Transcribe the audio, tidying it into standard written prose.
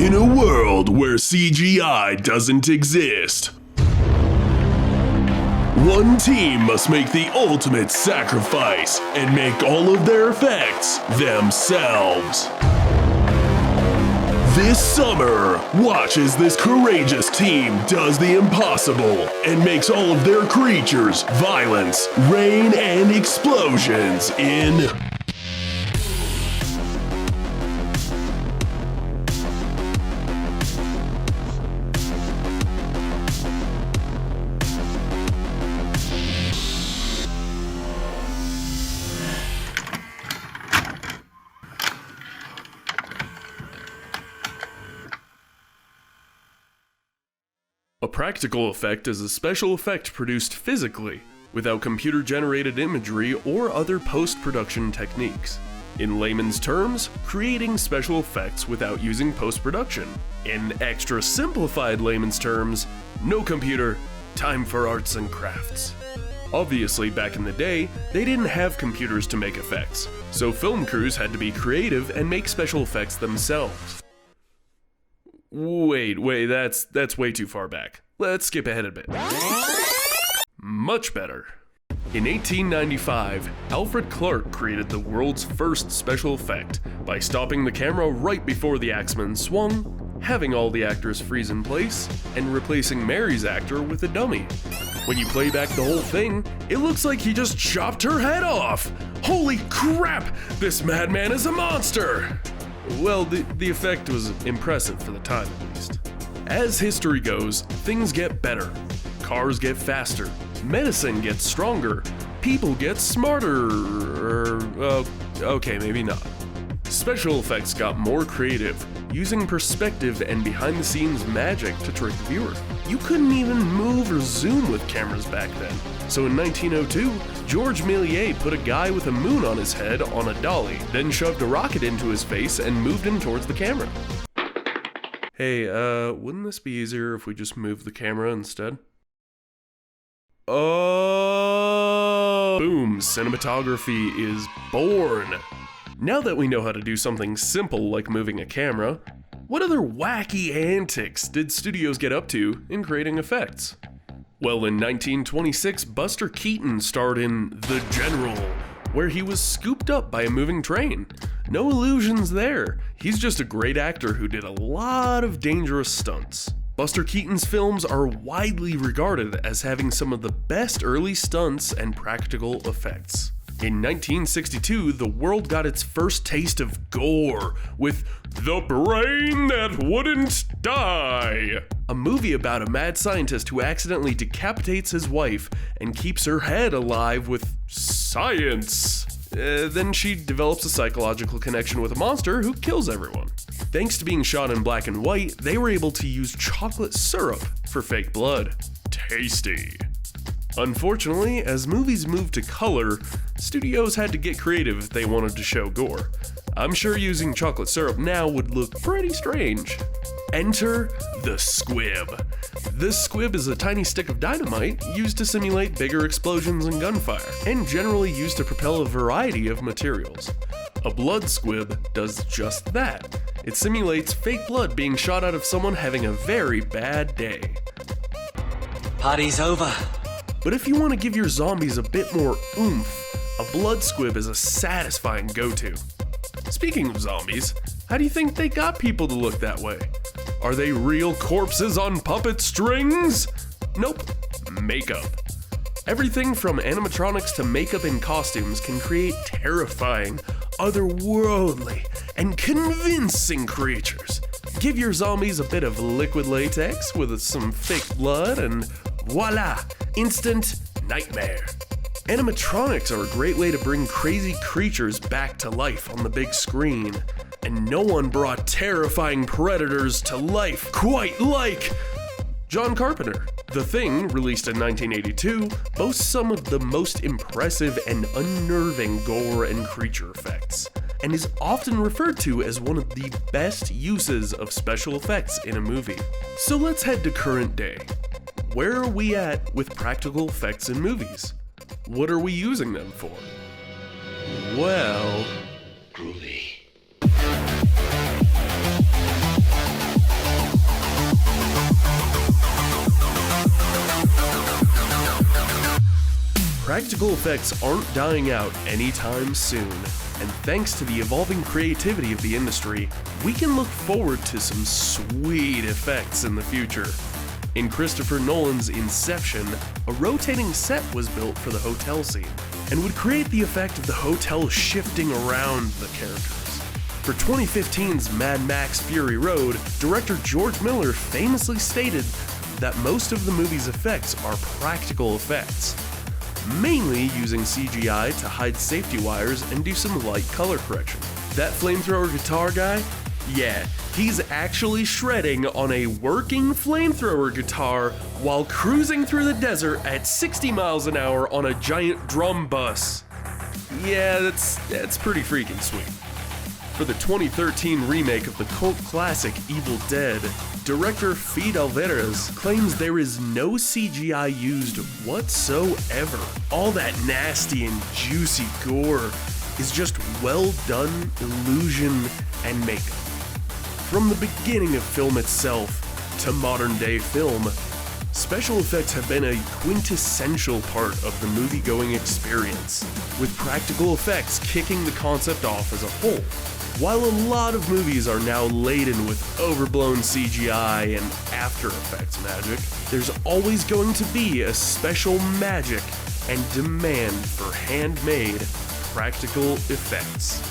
In a world where CGI doesn't exist, one team must make the ultimate sacrifice and make all of their effects themselves. This summer, watch as this courageous team does the impossible and makes all of their creatures, violence, rain, and explosions in A practical effect is a special effect produced physically, without computer-generated imagery or other post-production techniques. In layman's terms, creating special effects without using post-production. In extra simplified layman's terms, no computer, time for arts and crafts. Obviously, back in the day, they didn't have computers to make effects, so film crews had to be creative and make special effects themselves. Wait, that's way too far back. Let's skip ahead a bit. Much better. In 1895, Alfred Clark created the world's first special effect by stopping the camera right before the axeman swung, having all the actors freeze in place, and replacing Mary's actor with a dummy. When you play back the whole thing, it looks like he just chopped her head off! Holy crap! This madman is a monster! Well, the effect was impressive for the time, at least. As history goes, things get better. Cars get faster, medicine gets stronger, people get smarter, okay, maybe not. Special effects got more creative, using perspective and behind-the-scenes magic to trick the viewer. You couldn't even move or zoom with cameras back then. So in 1902, George Méliès put a guy with a moon on his head on a dolly, then shoved a rocket into his face and moved him towards the camera. Hey, wouldn't this be easier if we just moved the camera instead? Oh! Boom, cinematography is born! Now that we know how to do something simple like moving a camera, what other wacky antics did studios get up to in creating effects? Well, in 1926, Buster Keaton starred in The General, where he was scooped up by a moving train. No illusions there. He's just a great actor who did a lot of dangerous stunts. Buster Keaton's films are widely regarded as having some of the best early stunts and practical effects. In 1962, the world got its first taste of gore with The Brain That Wouldn't Die, a movie about a mad scientist who accidentally decapitates his wife and keeps her head alive with science. Then she develops a psychological connection with a monster who kills everyone. Thanks to being shot in black and white, they were able to use chocolate syrup for fake blood. Tasty. Unfortunately, as movies moved to color, studios had to get creative if they wanted to show gore. I'm sure using chocolate syrup now would look pretty strange. Enter the squib. This squib is a tiny stick of dynamite used to simulate bigger explosions and gunfire, and generally used to propel a variety of materials. A blood squib does just that. It simulates fake blood being shot out of someone having a very bad day. Party's over. But if you want to give your zombies a bit more oomph, a blood squib is a satisfying go-to. Speaking of zombies, how do you think they got people to look that way? Are they real corpses on puppet strings? Nope, makeup. Everything from animatronics to makeup and costumes can create terrifying, otherworldly, and convincing creatures. Give your zombies a bit of liquid latex with some fake blood and voila, instant nightmare. Animatronics are a great way to bring crazy creatures back to life on the big screen. And no one brought terrifying predators to life quite like John Carpenter. The Thing, released in 1982, boasts some of the most impressive and unnerving gore and creature effects, and is often referred to as one of the best uses of special effects in a movie. So let's head to current day. Where are we at with practical effects in movies? What are we using them for? Well, Groovy. Practical effects aren't dying out anytime soon, and thanks to the evolving creativity of the industry, we can look forward to some sweet effects in the future. In Christopher Nolan's Inception, a rotating set was built for the hotel scene, and would create the effect of the hotel shifting around the characters. For 2015's Mad Max Fury Road, director George Miller famously stated that most of the movie's effects are practical effects, mainly using CGI to hide safety wires and do some light color correction. That flamethrower guitar guy? Yeah, he's actually shredding on a working flamethrower guitar while cruising through the desert at 60 miles an hour on a giant drum bus. Yeah, that's pretty freaking sweet. For the 2013 remake of the cult classic Evil Dead, director Fede Alvarez claims there is no CGI used whatsoever. All that nasty and juicy gore is just well done illusion and makeup. From the beginning of film itself to modern day film, special effects have been a quintessential part of the movie-going experience, with practical effects kicking the concept off as a whole. While a lot of movies are now laden with overblown CGI and After Effects magic, there's always going to be a special magic and demand for handmade practical effects.